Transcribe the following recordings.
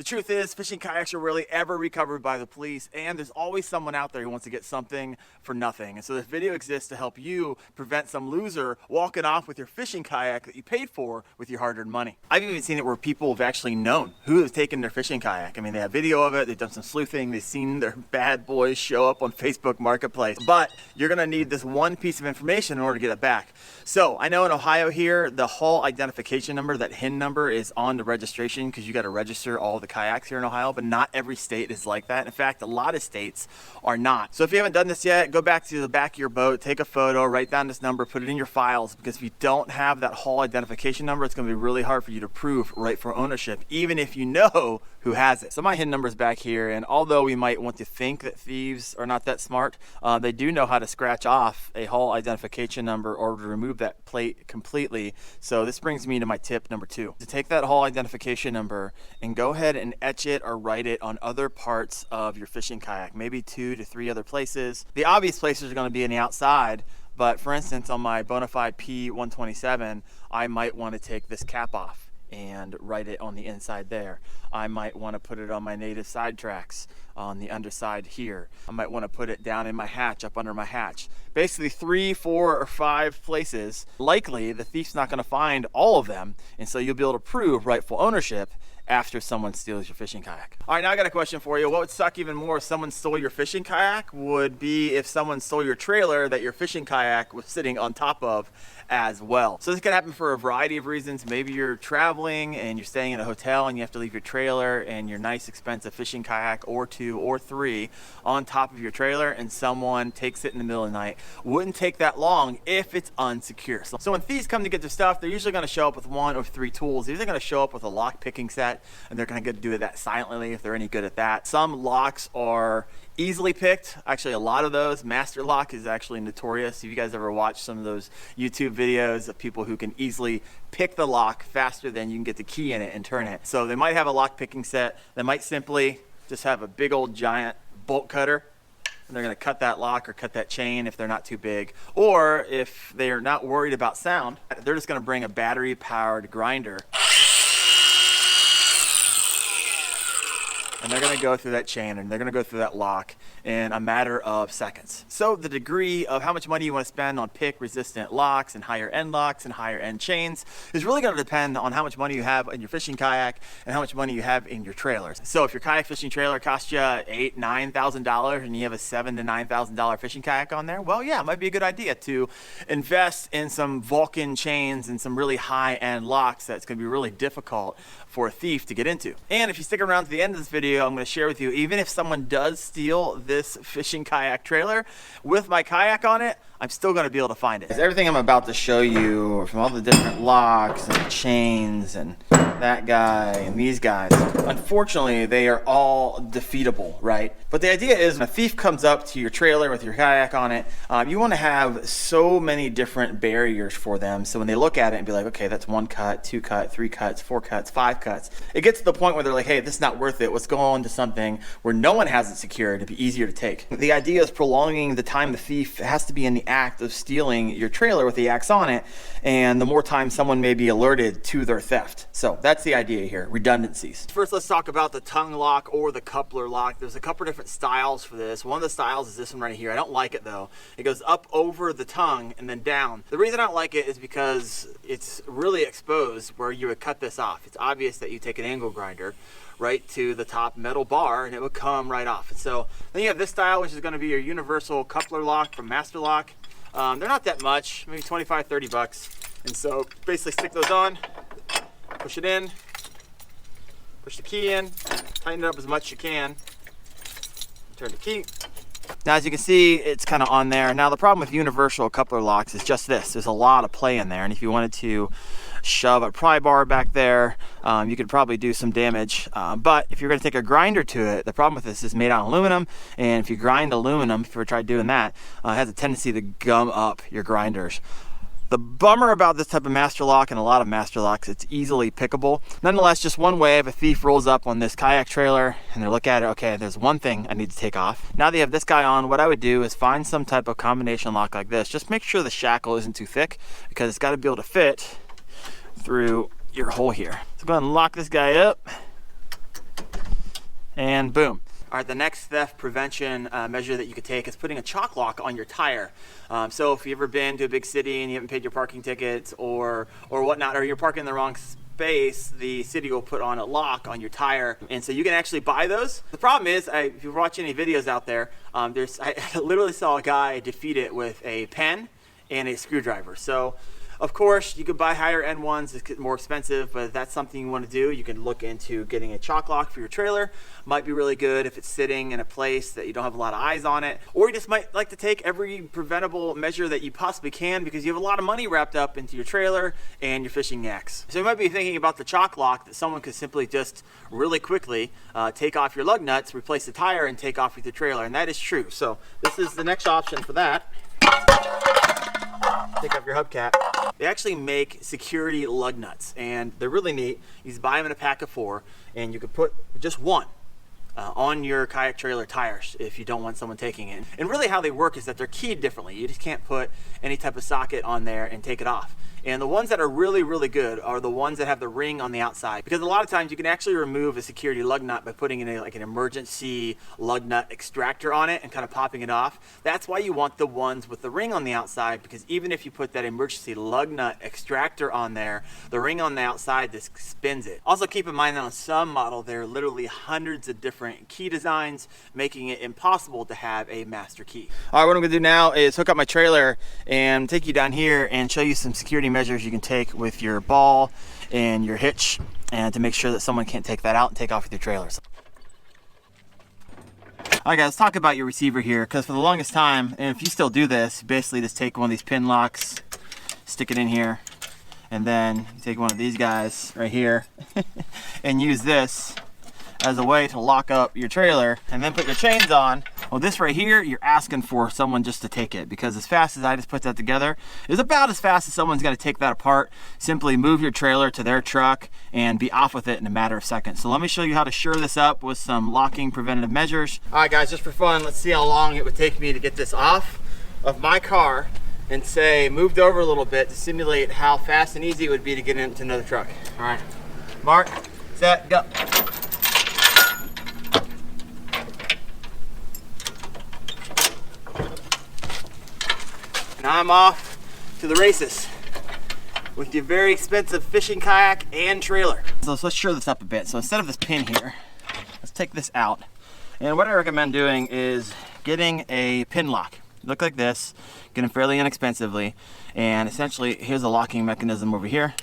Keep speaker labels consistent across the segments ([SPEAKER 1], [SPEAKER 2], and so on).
[SPEAKER 1] The truth is, fishing kayaks are rarely ever recovered by the police, and there's always someone out there who wants to get something for nothing. And so this video exists to help you prevent some loser walking off with your fishing kayak that you paid for with your hard-earned money. I've even seen it where people have actually known who has taken their fishing kayak. I mean, they have video of it, they've done some sleuthing, they've seen their bad boys show up on Facebook Marketplace. But you're gonna need this one piece of information in order to get it back. So I know in Ohio here, the hull identification number, that HIN number, is on the registration because you got to register all the kayaks here in Ohio, but not every state is like that. In fact, a lot of states are not. So if you haven't done this yet, go back to the back of your boat, take a photo, write down this number, put it in your files, because if you don't have that hull identification number, it's going to be really hard for you to prove rightful ownership, even if you know who has it. So my HIN number is back here, and although we might want to think that thieves are not that smart, they do know how to scratch off a hull identification number or to remove that plate completely. So this brings me to my tip number 2. To take that hull identification number and go ahead and etch it or write it on other parts of your fishing kayak, maybe 2 to 3 other places. The obvious places are going to be in the outside, but for instance, on my Bonafide P127, I might want to take this cap off and write it on the inside there. I might want to put it on my native side tracks on the underside here. I might want to put it down in my hatch, up under my hatch. Basically 3, 4, or 5 places. Likely the thief's not going to find all of them, and so you'll be able to prove rightful ownership after someone steals your fishing kayak. All right, now I got a question for you. What would suck even more if someone stole your fishing kayak would be if someone stole your trailer that your fishing kayak was sitting on top of as well. So this can happen for a variety of reasons. Maybe you're traveling and you're staying in a hotel and you have to leave your trailer and your nice expensive fishing kayak, or 2 or 3, on top of your trailer, and someone takes it in the middle of the night. Wouldn't take that long if it's unsecure. So when thieves come to get their stuff, they're usually going to show up with 1 or 3 tools. They're either going to show up with a lock picking set, and they're going to do that silently if they're any good at that. Some locks are easily picked. Actually, a lot of those. Master lock is actually notorious. If you guys ever watched some of those YouTube videos of people who can easily pick the lock faster than you can get the key in it and turn it. So they might have a lock picking set. They might simply just have a big old giant bolt cutter, and they're going to cut that lock or cut that chain if they're not too big. Or if they're not worried about sound, they're just going to bring a battery powered grinder, and they're going to go through that chain and they're going to go through that lock in a matter of seconds. So the degree of how much money you want to spend on pick resistant locks and higher end locks and higher end chains is really going to depend on how much money you have in your fishing kayak and how much money you have in your trailers. So if your kayak fishing trailer costs you $8,000, $9,000 and you have a $7,000 to $9,000 fishing kayak on there, well, yeah, it might be a good idea to invest in some Vulcan chains and some really high end locks that's going to be really difficult for a thief to get into. And if you stick around to the end of this video, I'm going to share with you, even if someone does steal this fishing kayak trailer with my kayak on it, I'm still going to be able to find it. Everything I'm about to show you, from all the different locks and chains and that guy and these guys, unfortunately they are all defeatable, right? But the idea is when a thief comes up to your trailer with your kayak on it, you want to have so many different barriers for them, so when they look at it and be like, okay, that's 1 cut, 2 cut, 3 cuts, 4 cuts, 5 cuts, it gets to the point where they're like, hey, this is not worth it. Let's go on to something where no one has it secured. It'd be easier to take. The idea is prolonging the time the thief has to be in the act of stealing your trailer with the axe on it, and the more time someone may be alerted to their theft. So that's the idea here, redundancies. First, let's talk about the tongue lock or the coupler lock. There's a couple different styles for this. One of the styles is this one right here. I don't like it though. It goes up over the tongue and then down. The reason I don't like it is because it's really exposed where you would cut this off. It's obvious that you take an angle grinder right to the top metal bar and it would come right off. And so then you have this style, which is going to be your universal coupler lock from Master Lock. They're not that much, maybe 25, 30 bucks. And so basically stick those on, push it in, push the key in, tighten it up as much as you can, turn the key. Now, as you can see, it's kind of on there. Now, the problem with universal coupler locks is just this. There's a lot of play in there, and if you wanted to shove a pry bar back there, you could probably do some damage. But if you're going to take a grinder to it, the problem with this is made out of aluminum, and if you grind aluminum, if you ever tried doing that, it has a tendency to gum up your grinders. The bummer about this type of master lock, and a lot of master locks, it's easily pickable. Nonetheless, just one way, if a thief rolls up on this kayak trailer and they look at it, okay, there's one thing I need to take off. Now they have this guy on, what I would do is find some type of combination lock like this. Just make sure the shackle isn't too thick, because it's got to be able to fit through your hole here. So go ahead and lock this guy up. and boom. All right, the next theft prevention measure that you could take is putting a chock lock on your tire. So if you've ever been to a big city and you haven't paid your parking tickets or whatnot, or you're parking in the wrong space, the city will put on a lock on your tire, and so you can actually buy those. The problem is, if you watch any videos out there, I literally saw a guy defeat it with a pen and a screwdriver. So of course, you could buy higher end ones, it's more expensive, but if that's something you want to do, you can look into getting a chock lock for your trailer. Might be really good if it's sitting in a place that you don't have a lot of eyes on it, or you just might like to take every preventable measure that you possibly can because you have a lot of money wrapped up into your trailer and your fishing yaks. So you might be thinking about the chock lock that someone could simply just really quickly take off your lug nuts, replace the tire, and take off with your trailer, and that is true. So this is the next option for that. Take off your hubcap. They actually make security lug nuts, and they're really neat. You just buy them in a pack of 4, and you can put just one on your kayak trailer tires if you don't want someone taking it. And really how they work is that they're keyed differently. You just can't put any type of socket on there and take it off. And the ones that are really, really good are the ones that have the ring on the outside, because a lot of times you can actually remove a security lug nut by putting in like an emergency lug nut extractor on it and kind of popping it off. That's why you want the ones with the ring on the outside, because even if you put that emergency lug nut extractor on there, the ring on the outside just spins it. Also keep in mind that on some model there are literally hundreds of different key designs, making it impossible to have a master key. All right, what I'm gonna do now is hook up my trailer and take you down here and show you some security measures you can take with your ball and your hitch, and to make sure that someone can't take that out and take off with your trailers. Alright guys, let's talk about your receiver here, because for the longest time, and if you still do this, you basically just take one of these pin locks, stick it in here, and then you take one of these guys right here and use this as a way to lock up your trailer and then put your chains on. Well, this right here, you're asking for someone just to take it, because as fast as I just put that together is about as fast as someone's gonna take that apart. Simply move your trailer to their truck and be off with it in a matter of seconds. So let me show you how to shore this up with some locking preventative measures. All right guys, just for fun, let's see how long it would take me to get this off of my car and say moved over a little bit to simulate how fast and easy it would be to get into another truck. All right, mark, set, go. Now I'm off to the races with your very expensive fishing kayak and trailer. So let's shore this up a bit. So instead of this pin here, let's take this out. And what I recommend doing is getting a pin lock. Look like this, get them fairly inexpensively. And essentially, here's a locking mechanism over here.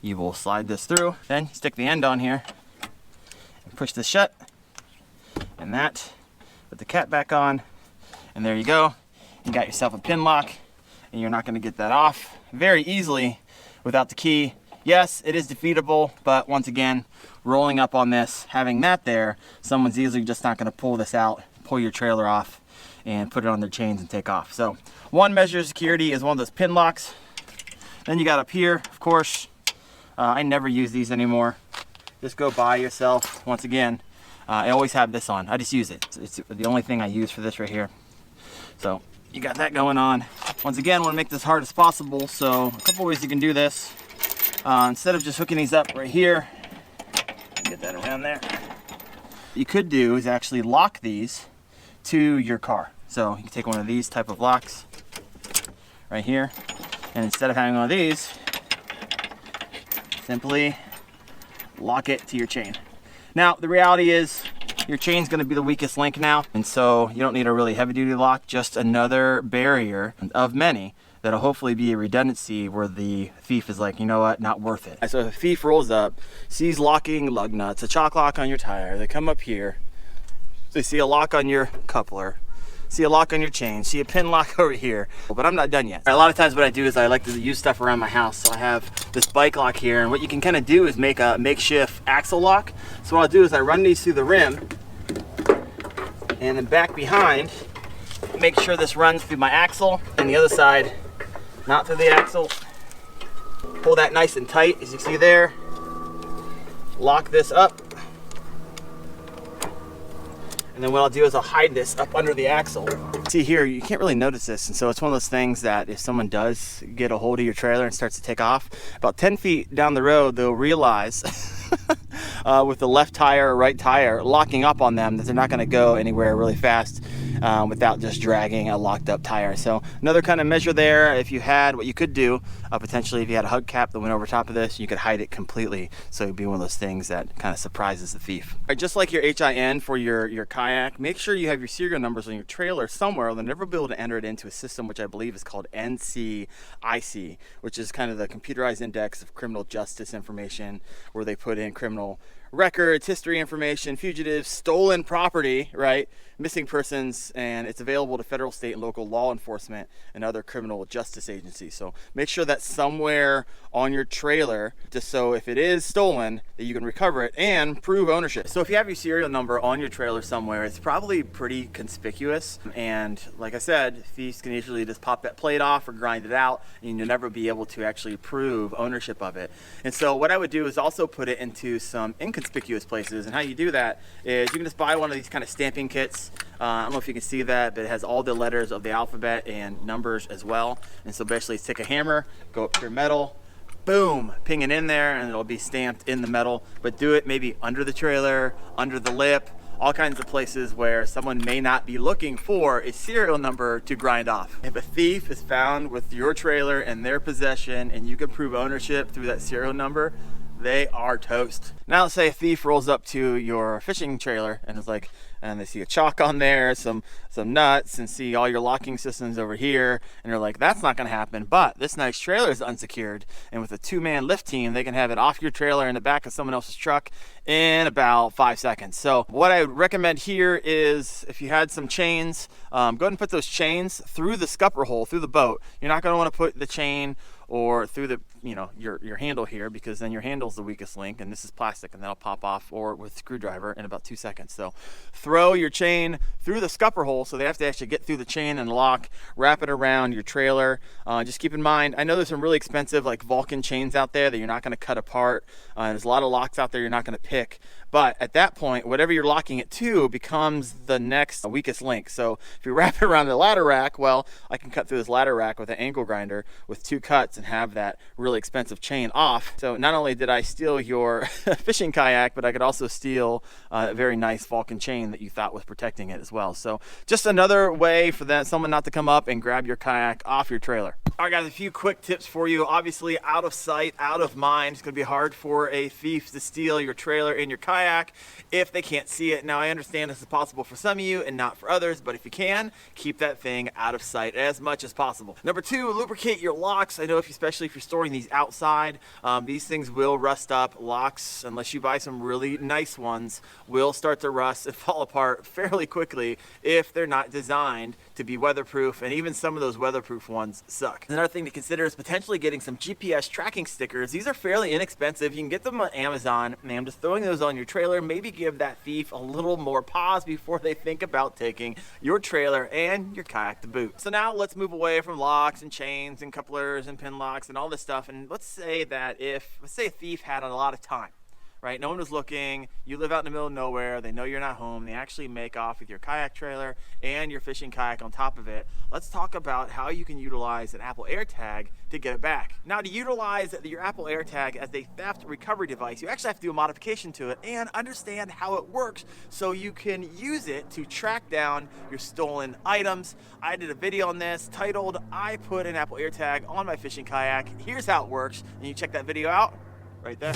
[SPEAKER 1] You will slide this through, then stick the end on here and push this shut. And that, put the cap back on, and there you go. You got yourself a pin lock, and you're not going to get that off very easily without the key. Yes, it is defeatable, but once again, rolling up on this, having that there, someone's easily just not going to pull this out, pull your trailer off, and put it on their chains and take off. So one measure of security is one of those pin locks. Then you got up here, of course, I never use these anymore. Just go buy yourself, once again, I always have this on. I just use it. It's the only thing I use for this right here. So you got that going on. Once again, want to make this hard as possible, so a couple ways you can do this. Instead of just hooking these up right here, get that around there. What you could do is actually lock these to your car. So you can take one of these type of locks right here, and instead of having one of these, simply lock it to your chain. Now, the reality is, your chain's gonna be the weakest link now, and so you don't need a really heavy duty lock, just another barrier of many that'll hopefully be a redundancy where the thief is like, you know what, not worth it. So if a thief rolls up, sees locking lug nuts, a chock lock on your tire, they come up here, they see a lock on your coupler, see a lock on your chain, see a pin lock over here, but I'm not done yet. A lot of times what I do is I like to use stuff around my house. So I have this bike lock here, and what you can kind of do is make a makeshift axle lock. So what I'll do is I run these through the rim, and then back behind, make sure this runs through my axle, and the other side, not through the axle. Pull that nice and tight, as you see there. Lock this up. And then what I'll do is I'll hide this up under the axle. See here, you can't really notice this, and so it's one of those things that if someone does get a hold of your trailer and starts to take off, about 10 feet down the road, they'll realize with the left tire or right tire locking up on them, that they're not going to go anywhere really fast without just dragging a locked up tire. So another kind of measure there. If you had, what you could do potentially, if you had a hubcap that went over top of this, you could hide it completely, so it'd be one of those things that kind of surprises the thief. All right, just like your HIN for your kayak, make sure you have your serial numbers on your trailer somewhere. They'll never be able to enter it into a system which I believe is called NCIC, which is kind of the computerized index of criminal justice information, where they put in criminal records, history information, fugitives, stolen property, right, missing persons, and it's available to federal, state, and local law enforcement and other criminal justice agencies. So make sure that's somewhere on your trailer, just so if it is stolen, that you can recover it and prove ownership. So if you have your serial number on your trailer somewhere, it's probably pretty conspicuous, and like I said, thieves can usually just pop that plate off or grind it out, and you'll never be able to actually prove ownership of it. And so what I would do is also put it into some inconspicuous places, and how you do that is you can just buy one of these kind of stamping kits. I don't know if you can see that, but it has all the letters of the alphabet and numbers as well. And so basically take a hammer, go up to your metal, boom, ping it in there, and it'll be stamped in the metal. But do it maybe under the trailer, under the lip, all kinds of places where someone may not be looking for a serial number to grind off. If a thief is found with your trailer in their possession and you can prove ownership through that serial number, they are toast. Now let's say a thief rolls up to your fishing trailer and is like, and they see a chock on there, some nuts, and see all your locking systems over here, and they're like, that's not gonna happen, but this nice trailer is unsecured, and with a 2-man lift team, they can have it off your trailer in the back of someone else's truck in about 5 seconds. So what I would recommend here is, if you had some chains, go ahead and put those chains through the scupper hole, through the boat. You're not gonna wanna put the chain or through the, your handle here, because then your handle's the weakest link, and this is plastic, and that'll pop off, or with a screwdriver, in about 2 seconds. So throw your chain through the scupper hole, so they have to actually get through the chain and lock, wrap it around your trailer. Just keep in mind, I know there's some really expensive like Vulcan chains out there that you're not gonna cut apart. There's a lot of locks out there you're not gonna pick. But at that point, whatever you're locking it to becomes the next weakest link. So if you wrap it around the ladder rack, well, I can cut through this ladder rack with an angle grinder with 2 cuts and have that really expensive chain off. So not only did I steal your fishing kayak, but I could also steal a very nice Vulcan chain that you thought was protecting it as well. So just another way for someone not to come up and grab your kayak off your trailer. All right, guys, a few quick tips for you. Obviously, out of sight, out of mind. It's gonna be hard for a thief to steal your trailer and your kayak if they can't see it. Now, I understand this is possible for some of you and not for others, but if you can, keep that thing out of sight as much as possible. Number 2, lubricate your locks. I know especially if you're storing these outside, these things will rust up. Locks, unless you buy some really nice ones, will start to rust and fall apart fairly quickly if they're not designed to be weatherproof, and even some of those weatherproof ones suck. Another thing to consider is potentially getting some GPS tracking stickers. These are fairly inexpensive. You can get them on Amazon, and I'm just throwing those on your trailer. Maybe give that thief a little more pause before they think about taking your trailer and your kayak to boot. So now let's move away from locks and chains and couplers and pin locks and all this stuff, and let's say a thief had a lot of time. Right? No one was looking, you live out in the middle of nowhere, they know you're not home, they actually make off with your kayak trailer and your fishing kayak on top of it. Let's talk about how you can utilize an Apple Airtag to get it back. Now, to utilize your Apple Airtag as a theft recovery device, you actually have to do a modification to it and understand how it works so you can use it to track down your stolen items. I did a video on this titled, I put an Apple Airtag on my fishing kayak. Here's how it works, and you check that video out right there.